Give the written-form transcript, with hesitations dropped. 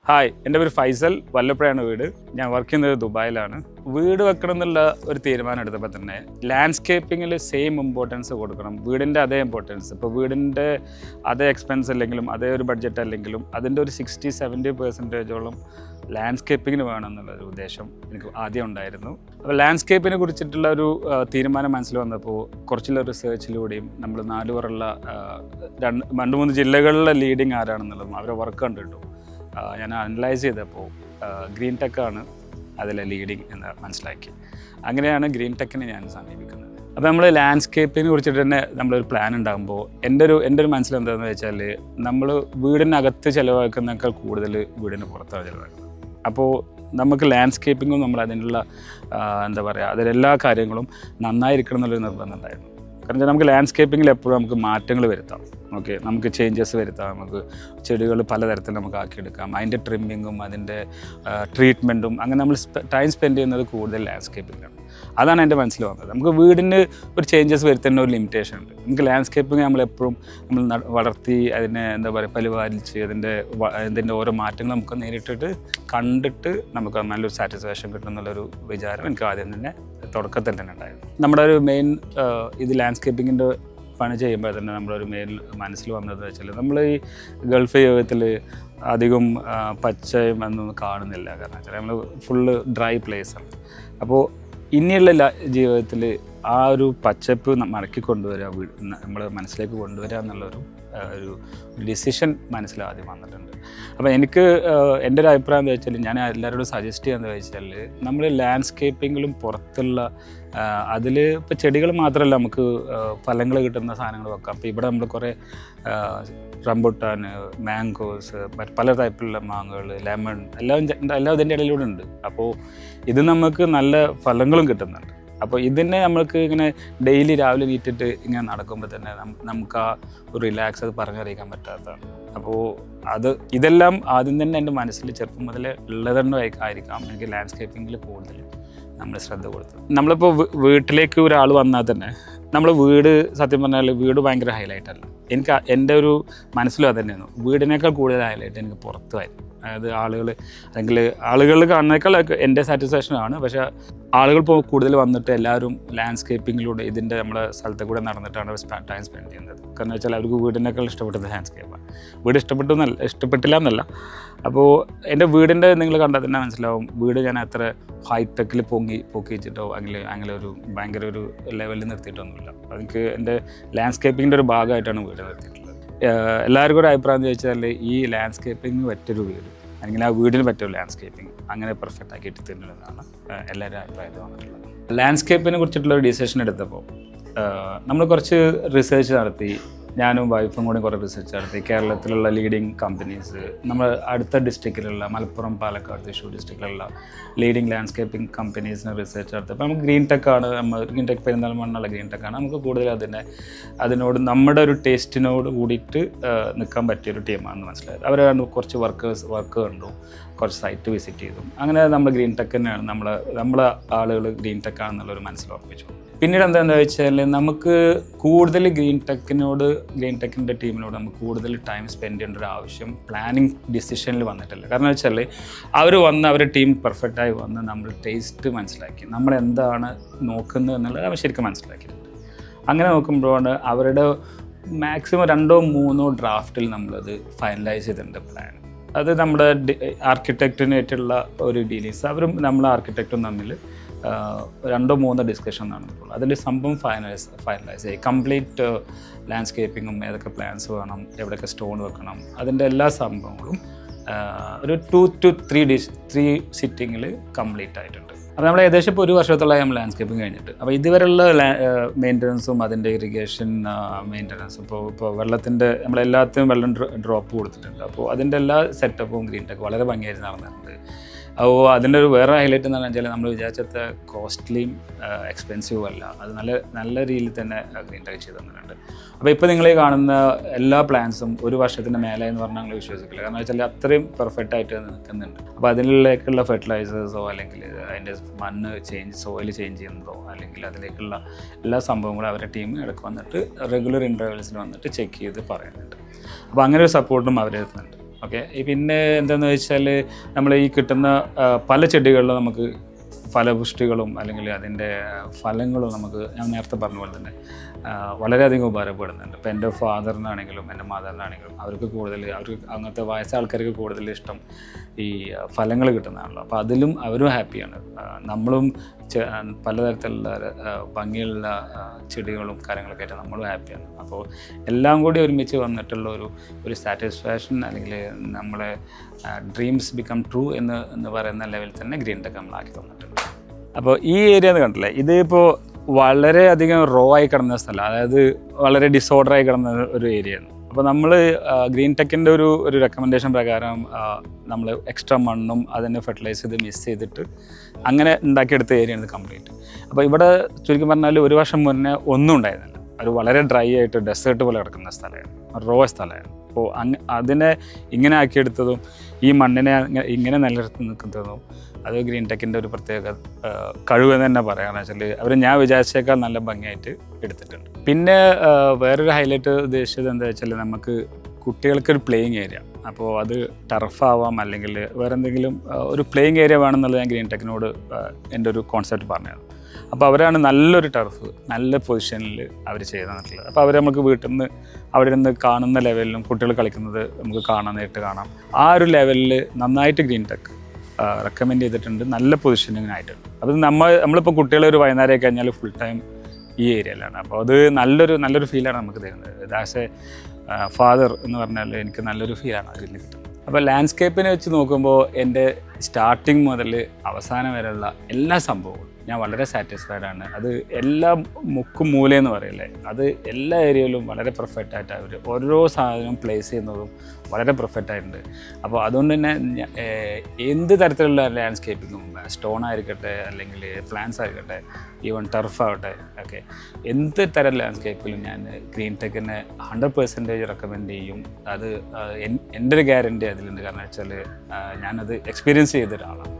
Hi, എൻ്റെ പേര് ഫൈസൽ. വല്ലപ്പുഴയാണ് വീട്. ഞാൻ വർക്ക് ചെയ്യുന്നത് ദുബായിലാണ്. വീട് വെക്കണം എന്നുള്ള ഒരു തീരുമാനം എടുത്തപ്പോൾ തന്നെ ലാൻഡ്സ്കേപ്പിങ്ങിൽ സെയിം ഇമ്പോർട്ടൻസ് കൊടുക്കണം. വീടിൻ്റെ അതേ ഇമ്പോർട്ടൻസ്, ഇപ്പോൾ വീടിൻ്റെ അതേ എക്സ്പെൻസ് അല്ലെങ്കിലും അതേ ഒരു ബഡ്ജറ്റ് അല്ലെങ്കിലും അതിൻ്റെ ഒരു 60-70% ലാൻഡ്സ്കേപ്പിങ്ങിന് വേണം എന്നുള്ളൊരു ഉദ്ദേശം എനിക്ക് ആദ്യം ഉണ്ടായിരുന്നു. അപ്പോൾ ലാൻഡ്സ്കേപ്പിനെ കുറിച്ചിട്ടുള്ള ഒരു തീരുമാനം മനസ്സിൽ വന്നപ്പോൾ കുറച്ചുള്ള റിസേർച്ചിലൂടെയും നമ്മൾ നാലുപേരുള്ള 2-3 ജില്ലകളിലെ ലീഡിങ് ആരാണെന്നുള്ളതും അവരെ വർക്ക് കണ്ടിട്ടു ഞാൻ അനലൈസ് ചെയ്തപ്പോൾ ഗ്രീൻ ടെക്കാണ് അതിലെ ലീഡിങ് എന്ന് മനസ്സിലാക്കി. അങ്ങനെയാണ് ഗ്രീൻ ടെക്കിനെ ഞാൻ സമീപിക്കുന്നത്. അപ്പോൾ നമ്മൾ ലാൻഡ്സ്കേപ്പിനെ കുറിച്ചിട്ട് തന്നെ നമ്മളൊരു പ്ലാൻ ഉണ്ടാകുമ്പോൾ എൻ്റെ ഒരു മനസ്സിലെന്താണെന്ന് വെച്ചാൽ നമ്മൾ വീടിനകത്ത് ചിലവാക്കുന്നതിനേക്കാൾ കൂടുതൽ വീടിന് പുറത്താണ് ചിലവാക്കുന്നത്. അപ്പോൾ നമുക്ക് ലാൻഡ്സ്കേപ്പിങ്ങും നമ്മൾ അതിനുള്ള എന്താ പറയുക അതിലെല്ലാ കാര്യങ്ങളും നന്നായിരിക്കണം എന്നുള്ളൊരു നിർബന്ധം ഉണ്ടായിരുന്നു. കാരണം നമുക്ക് ലാൻഡ്സ്കേപ്പിങ്ങിൽ എപ്പോഴും നമുക്ക് മാറ്റങ്ങൾ വരുത്താം. ഓക്കെ, നമുക്ക് ചേഞ്ചസ് വരുത്താം. നമുക്ക് ചെടികൾ പലതരത്തിൽ നമുക്ക് ആക്കിയെടുക്കാം. അതിൻ്റെ ട്രിമ്മിങ്ങും അതിൻ്റെ ട്രീറ്റ്മെൻറ്റും അങ്ങനെ നമ്മൾ ടൈം സ്പെൻഡ് ചെയ്യുന്നത് കൂടുതൽ ലാൻഡ്സ്കേപ്പിങ്ങിലാണ്. അതാണ് എൻ്റെ മനസ്സിൽ വന്നത്. നമുക്ക് വീടിന് ഒരു ചേഞ്ചസ് വരുത്തേണ്ട ഒരു ലിമിറ്റേഷൻ ഉണ്ട്. നമുക്ക് ലാൻഡ്സ്കേപ്പിങ് നമ്മളെപ്പോഴും നമ്മൾ വളർത്തി അതിനെ എന്താ പറയുക പരിപാലിച്ച് അതിൻ്റെ ഓരോ മാറ്റങ്ങൾ നമുക്ക് നേരിട്ടിട്ട് കണ്ടിട്ട് നമുക്ക് നല്ലൊരു സാറ്റിസ്ഫാക്ഷൻ കിട്ടും എന്നുള്ളൊരു വിചാരം എനിക്ക് ആദ്യം തന്നെ തുടക്കത്തിൽ തന്നെ ഉണ്ടായിരുന്നു. നമ്മുടെ ഒരു മെയിൻ ഇത് ലാൻഡ്സ്കേപ്പിങ്ങിൻ്റെ പണി ചെയ്യുമ്പോൾ തന്നെ നമ്മളൊരു മെയിൻ മനസ്സിൽ വന്നതെന്ന് വെച്ചാൽ നമ്മൾ ഈ ഗൾഫ് ജീവിതത്തിൽ അധികം പച്ചയും എന്നൊന്നും കാണുന്നില്ല. കാരണം വെച്ചാൽ നമ്മൾ ഫുള്ള് ഡ്രൈ പ്ലേസാണ്. അപ്പോൾ ഇനിയുള്ള ജീവിതത്തിൽ ആ ഒരു പച്ചപ്പ് മടക്കി കൊണ്ടുവരിക, നമ്മൾ മനസ്സിലേക്ക് കൊണ്ടുവരിക എന്നുള്ളൊരു ഒരു ഡിസിഷൻ മനസ്സിൽ ആദ്യം വന്നിട്ടുണ്ട്. അപ്പോൾ എനിക്ക് എൻ്റെ ഒരു അഭിപ്രായം എന്താ വെച്ചാൽ ഞാൻ എല്ലാവരോടും സജസ്റ്റ് ചെയ്യാന്ന് വെച്ചാൽ നമ്മൾ ലാൻഡ്സ്കേപ്പിങ്ങിലും പുറത്തുള്ള അതിൽ ഇപ്പോൾ ചെടികൾ മാത്രമല്ല നമുക്ക് ഫലങ്ങൾ കിട്ടുന്ന സാധനങ്ങൾ വെക്കാം. അപ്പോൾ ഇവിടെ നമ്മൾ കുറേ റംബുട്ടാൻ, മാംഗോസ്, പല ടൈപ്പിലുള്ള മാങ്ങകൾ, ലെമൺ എല്ലാം ഇതിൻ്റെ ഇടയിലൂടെ ഉണ്ട്. അപ്പോൾ ഇത് നമുക്ക് നല്ല ഫലങ്ങളും കിട്ടുന്നുണ്ട്. അപ്പോൾ ഇതിനെ നമ്മൾക്ക് ഇങ്ങനെ ഡെയിലി രാവിലെ നീറ്റിട്ട് ഇങ്ങനെ നടക്കുമ്പോൾ തന്നെ നമുക്ക് ആ ഒരു റിലാക്സ് അത് പറഞ്ഞറിയിക്കാൻ പറ്റാത്തതാണ്. അപ്പോൾ ഇതെല്ലാം ആദ്യം തന്നെ എൻ്റെ മനസ്സിൽ ചെറുപ്പം മുതലേ ഉള്ളതെന്നും ആയിരിക്കാം എനിക്ക് ലാൻഡ്സ്കേപ്പിങ്ങിൽ കൂടുതൽ നമ്മൾ ശ്രദ്ധ കൊടുത്തത്. നമ്മളിപ്പോൾ വീട്ടിലേക്ക് ഒരാൾ വന്നാൽ തന്നെ നമ്മൾ വീട് സത്യം പറഞ്ഞാൽ വീട് ഭയങ്കര ഹൈലൈറ്റല്ല. എനിക്ക് എൻ്റെ ഒരു മനസ്സിലും അത് തന്നെയായിരുന്നു. വീടിനേക്കാൾ കൂടുതൽ ഹൈലൈറ്റ് എനിക്ക് പുറത്തുമായിരുന്നു. അതായത് ആളുകൾ കാണുന്നേക്കാൾ എൻ്റെ സാറ്റിസ്ഫാക്ഷനാണ്. പക്ഷേ ആളുകൾ കൂടുതൽ വന്നിട്ട് എല്ലാവരും ലാൻഡ്സ്കേപ്പിങ്ങിലൂടെ ഇതിൻ്റെ നമ്മുടെ സ്ഥലത്തെ കൂടെ നടന്നിട്ടാണ് ടൈം സ്പെൻഡ് ചെയ്യുന്നത്. കാരണം വെച്ചാൽ അവർക്ക് വീടിനേക്കാൾ ഇഷ്ടപ്പെട്ടത് ലാൻഡ്സ്കേപ്പാണ്. വീട് ഇഷ്ടപ്പെട്ടില്ല എന്നല്ല. അപ്പോൾ എൻ്റെ വീടിൻ്റെ നിങ്ങൾ കണ്ടാൽ തന്നെ മനസ്സിലാവും വീട് ഞാൻ അത്ര ഹൈടെക്കിൽ പൊക്കി വെച്ചിട്ടോ അങ്ങനെ ഒരു ഭയങ്കര ഒരു ലെവലിൽ നിർത്തിയിട്ടൊന്നുമില്ല. എനിക്ക് എൻ്റെ ലാൻഡ്സ്കേപ്പിങ്ങിൻ്റെ ഒരു ഭാഗമായിട്ടാണ് വീട് നിർത്തിയിട്ടുള്ളത്. എല്ലാവർക്കും ഒരു അഭിപ്രായം എന്ന് ചോദിച്ചാൽ ഈ ലാൻഡ്സ്കേപ്പിംഗ് പറ്റൊരു വീട് അല്ലെങ്കിൽ ആ വീടിന് പറ്റൊരു ലാൻഡ്സ്കേപ്പിംഗ് അങ്ങനെ പെർഫെക്റ്റ് ആക്കിയിട്ട് തരുന്നതാണ് എല്ലാവരും അഭിപ്രായത്തിൽ വന്നിട്ടുള്ളത്. ലാൻഡ്സ്കേപ്പിനെ കുറിച്ചിട്ടുള്ള ഒരു ഡിസിഷൻ എടുത്തപ്പോൾ നമ്മൾ കുറച്ച് റിസർച്ച് നടത്തി. ഞാനും വൈഫും കൂടി കുറേ റിസർച്ച് നടത്തി. കേരളത്തിലുള്ള ലീഡിങ് കമ്പനീസ്, നമ്മൾ അടുത്ത ഡിസ്ട്രിക്റ്റിലുള്ള മലപ്പുറം, പാലക്കാട്, തൃശ്ശൂർ ഡിസ്ട്രിക്റ്റിലുള്ള ലീഡിങ് ലാൻഡ്സ്കേപ്പിംഗ് കമ്പനീസിന് റിസർച്ച് നടത്തി. അപ്പോൾ നമുക്ക് ഗ്രീൻ ടെക്ക് പെരുന്തൽമണ്ണുള്ള ഗ്രീൻ ടെക്കാണ് നമുക്ക് കൂടുതൽ അതിനോട് നമ്മുടെ ഒരു ടേസ്റ്റിനോട് കൂടിയിട്ട് നിൽക്കാൻ പറ്റിയൊരു ടീമാണെന്ന് മനസ്സിലായത്. അവർ കുറച്ച് വർക്ക് കണ്ടു, കുറച്ച് സൈറ്റ് വിസിറ്റ് ചെയ്തു. അങ്ങനെ നമ്മൾ ഗ്രീൻ ടെക്ക് തന്നെയാണ് നമ്മളെ ആളുകൾ ഗ്രീൻ ടെക്കാണെന്നുള്ളൊരു മനസ്സിൽ ഉറപ്പിച്ചു. പിന്നീട് എന്താണെന്ന് വെച്ചാൽ നമുക്ക് കൂടുതൽ ഗ്രീൻ ടെക്കിൻ്റെ ടീമിനോട് നമുക്ക് കൂടുതൽ ടൈം സ്പെൻഡ് ചെയ്യേണ്ട ഒരു ആവശ്യം പ്ലാനിങ് ഡിസിഷനിൽ വന്നിട്ടില്ല. കാരണം വെച്ചാൽ അവരുടെ ടീം പെർഫെക്റ്റായി വന്ന് നമ്മൾ ടേസ്റ്റ് മനസ്സിലാക്കി, നമ്മൾ എന്താണ് നോക്കുന്നത് എന്നുള്ളത് അവർ ശരിക്കും മനസ്സിലാക്കിയിട്ടുണ്ട്. അങ്ങനെ നോക്കുമ്പോഴാണ് അവരുടെ മാക്സിമം 2-3 ഡ്രാഫ്റ്റിൽ നമ്മളത് ഫൈനലൈസ് ചെയ്തിട്ടുണ്ട് പ്ലാൻ. അത് നമ്മുടെ ആർക്കിടെക്റ്റിനായിട്ടുള്ള ഒരു ഡീലിങ്സ് അവരും നമ്മൾ ആർക്കിടെക്റ്റും തമ്മിൽ 2-3 ഡിസ്കഷൻ നടന്നിട്ടുള്ളൂ. അതിൽ സംഭവം ഫൈനലൈസ് ചെയ്യും. കംപ്ലീറ്റ് ലാൻഡ്സ്കേപ്പിങ്ങും ഏതൊക്കെ പ്ലാൻസ് വേണം, എവിടെയൊക്കെ സ്റ്റോൺ വെക്കണം, അതിൻ്റെ എല്ലാ സംഭവങ്ങളും ഒരു 2 to 3 സിറ്റിങ്ങിൽ കംപ്ലീറ്റ് ആയിട്ടുണ്ട്. അപ്പോൾ നമ്മൾ ഏകദേശം ഇപ്പോൾ 1 വർഷത്തോളമായി നമ്മൾ ലാൻഡ്സ്കേപ്പിംഗ് കഴിഞ്ഞിട്ട്. അപ്പോൾ ഇതുവരെയുള്ള മെയിൻ്റനൻസും അതിൻ്റെ ഇറിഗേഷൻ മെയിൻ്റനൻസും ഇപ്പോൾ വെള്ളത്തിൻ്റെ നമ്മളെല്ലാത്തിനും വെള്ളം ഡ്രോപ്പ് കൊടുത്തിട്ടുണ്ട്. അപ്പോൾ അതിൻ്റെ എല്ലാ സെറ്റപ്പും ഗ്രീൻ ടെക്ക് വളരെ ഭംഗിയായിട്ട് നടന്നിട്ടുണ്ട്. അപ്പോൾ അതിൻ്റെ ഒരു വേറെ ഹൈലൈറ്റ് എന്ന് പറഞ്ഞാൽ നമ്മൾ വിചാരിച്ചത്ര കോസ്റ്റ്ലിയും എക്സ്പെൻസീവും അല്ല. അത് നല്ല രീതിയിൽ തന്നെ ഗ്രീൻ ടെക്ക് ചെയ്ത് തന്നിട്ടുണ്ട്. അപ്പോൾ ഇപ്പോൾ നിങ്ങൾ കാണുന്ന എല്ലാ പ്ലാൻസും 1 വർഷത്തിൻ്റെ മേലെ എന്ന് പറഞ്ഞാൽ നിങ്ങൾ വിശ്വസിക്കില്ല. കാരണം വെച്ചാൽ അത്രയും പെർഫെക്റ്റ് ആയിട്ട് നിൽക്കുന്നുണ്ട്. അപ്പോൾ അതിലേക്കുള്ള ഫെർട്ടിലൈസേഴ്സോ അല്ലെങ്കിൽ അതിൻ്റെ സോയിൽ ചേഞ്ച് ചെയ്യുന്നതോ അല്ലെങ്കിൽ അതിലേക്കുള്ള എല്ലാ സംഭവങ്ങളും അവരുടെ ടീം ഇടയ്ക്ക് വന്നിട്ട് റെഗുലർ ഇൻ്റർവെൽസിൽ വന്നിട്ട് ചെക്ക് ചെയ്ത് പറയുന്നുണ്ട്. അപ്പോൾ അങ്ങനെ ഒരു സപ്പോർട്ടും അവരെടുക്കുന്നുണ്ട്. ഓക്കെ. പിന്നെ എന്താണെന്ന് വെച്ചാൽ നമ്മൾ ഈ കിട്ടുന്ന പല ചെടികളിലും നമുക്ക് ഫലപുഷ്ടികളും അല്ലെങ്കിൽ അതിൻ്റെ ഫലങ്ങളും നമുക്ക് ഞാൻ നേരത്തെ പറഞ്ഞ പോലെ തന്നെ വളരെയധികം ഉപകാരപ്പെടുന്നുണ്ട്. ഇപ്പോൾ എൻ്റെ ഫാദറിനാണെങ്കിലും എൻ്റെ മദറിനാണെങ്കിലും അവർക്ക് അങ്ങനത്തെ വയസ്സായ ആൾക്കാർക്ക് കൂടുതൽ ഇഷ്ടം ഈ ഫലങ്ങൾ കിട്ടുന്നതാണല്ലോ. അപ്പോൾ അതിലും അവരും ഹാപ്പിയാണ്. നമ്മളും പലതരത്തിലുള്ള ഭംഗിയുള്ള ചെടികളും കാര്യങ്ങളൊക്കെ ആയിട്ട് നമ്മളും ഹാപ്പിയാണ്. അപ്പോൾ എല്ലാം കൂടി ഒരുമിച്ച് വന്നിട്ടുള്ള ഒരു സാറ്റിസ്ഫാക്ഷൻ അല്ലെങ്കിൽ നമ്മളെ ഡ്രീംസ് ബിക്കം ട്രൂ എന്ന് പറയുന്ന ലെവലിൽ തന്നെ ഗ്രീൻ ടെക് നമ്മളാക്കി തന്നിട്ടുണ്ട്. അപ്പോൾ ഈ ഏരിയ എന്ന് കണ്ടില്ലേ, ഇതിപ്പോൾ വളരെയധികം റോ ആയി കിടന്ന സ്ഥലം, അതായത് വളരെ ഡിസോർഡറായി കിടന്ന ഒരു ഏരിയയാണ്. അപ്പോൾ നമ്മൾ ഗ്രീൻ ടെക്കിൻ്റെ ഒരു റെക്കമെൻഡേഷൻ പ്രകാരം നമ്മൾ എക്സ്ട്രാ മണ്ണും അതിനെ ഫെർട്ടിലൈസ് ചെയ്ത് മിക്സ് ചെയ്തിട്ട് അങ്ങനെ ഉണ്ടാക്കിയെടുത്ത ഏരിയയാണ് ഇത് കംപ്ലീറ്റ്. അപ്പോൾ ഇവിടെ ചുരുക്കി പറഞ്ഞാൽ ഒരു വർഷം മുന്നേ ഒന്നും ഉണ്ടായിരുന്നില്ല. ഒരു വളരെ ഡ്രൈ ആയിട്ട് ഡെസേർട്ട് പോലെ കിടക്കുന്ന സ്ഥലമാണ്, റോ സ്ഥലമാണ്. അപ്പോൾ അതിനെ ഇങ്ങനെ ആക്കിയെടുത്തതും ഈ മണ്ണിനെ ഇങ്ങനെ നിലനിർത്തി നിൽക്കുന്നതും അത് ഗ്രീൻ ടെക്കിൻ്റെ ഒരു പ്രത്യേക കഴിവെന്ന് തന്നെ പറയാമെന്ന് വെച്ചാൽ ഞാൻ വിചാരിച്ചേക്കാൾ നല്ല ഭംഗിയായിട്ട് എടുത്തിട്ടുണ്ട്. പിന്നെ വേറൊരു ഹൈലൈറ്റ് ഉദ്ദേശിച്ചത് എന്താ വെച്ചാൽ നമുക്ക് കുട്ടികൾക്കൊരു പ്ലേയിങ് ഏരിയ, അപ്പോൾ അത് ടർഫാവാം അല്ലെങ്കിൽ വേറെ എന്തെങ്കിലും ഒരു പ്ലേയിങ് ഏരിയ വേണമെന്നുള്ളത് ഞാൻ ഗ്രീൻ ടെക്കിനോട് എൻ്റെ ഒരു കോൺസെപ്റ്റ് പറഞ്ഞത്. അപ്പോൾ അവരാണ് നല്ലൊരു ടർഫ് നല്ല പൊസിഷനിൽ അവർ ചെയ്ത് തന്നിട്ടുള്ളത്. അപ്പോൾ അവർ നമുക്ക് വീട്ടിൽ നിന്ന് അവിടെ നിന്ന് കാണുന്ന ലെവലിലും കുട്ടികൾ കളിക്കുന്നത് നമുക്ക് നേരിട്ട് കാണാം. ആ ഒരു ലെവലിൽ നന്നായിട്ട് ഗ്രീൻ ടെക് റെക്കമെൻഡ് ചെയ്തിട്ടുണ്ട്, നല്ല പൊസിഷനിങ്ങിനായിട്ടുണ്ട്. അപ്പോൾ നമ്മളിപ്പോൾ കുട്ടികളെ ഒരു വൈകുന്നേരം കഴിഞ്ഞാൽ ഫുൾ ടൈം ഈ ഏരിയയിലാണ്. അപ്പോൾ അത് നല്ലൊരു ഫീലാണ് നമുക്ക് തരുന്നത്. ആസ് എ ഫാദർ എന്ന് പറഞ്ഞാൽ എനിക്ക് നല്ലൊരു ഫീലാണ് അതിൽ കിട്ടുന്നത്. അപ്പോൾ ലാൻഡ്സ്കേപ്പിനെ വെച്ച് നോക്കുമ്പോൾ എൻ്റെ സ്റ്റാർട്ടിങ് മുതൽ അവസാനം വരെയുള്ള എല്ലാ സംഭവവും ഞാൻ വളരെ സാറ്റിസ്ഫൈഡ് ആണ്. അത് എല്ലാ മുക്കും മൂലയെന്ന് പറയില്ലേ, അത് എല്ലാ ഏരിയയിലും വളരെ പെർഫെക്റ്റ് ആയിട്ട് അവർ ഓരോ സാധനവും പ്ലേസ് ചെയ്യുന്നതും വളരെ പെർഫെക്റ്റ് ആയിട്ടുണ്ട്. അപ്പോൾ അതുകൊണ്ട് തന്നെ എന്ത് തരത്തിലുള്ള ലാൻഡ്സ്കേപ്പിങ്ങും, സ്റ്റോൺ ആയിരിക്കട്ടെ അല്ലെങ്കിൽ പ്ലാന്റ്സ് ആയിരിക്കട്ടെ, ഈവൻ ടർഫ് ആവട്ടെ, ഓക്കെ, എന്ത് തരം ലാൻഡ്സ്കേപ്പിലും ഞാൻ ഗ്രീൻ ടെക്കിനെ 100% റെക്കമെൻഡ് ചെയ്യും. അത് എൻ്റെ ഒരു ഗ്യാരണ്ടി അതിലുണ്ട്. കാരണം വെച്ചാൽ ഞാനത് എക്സ്പീരിയൻസ് ചെയ്ത ഒരാളാണ്.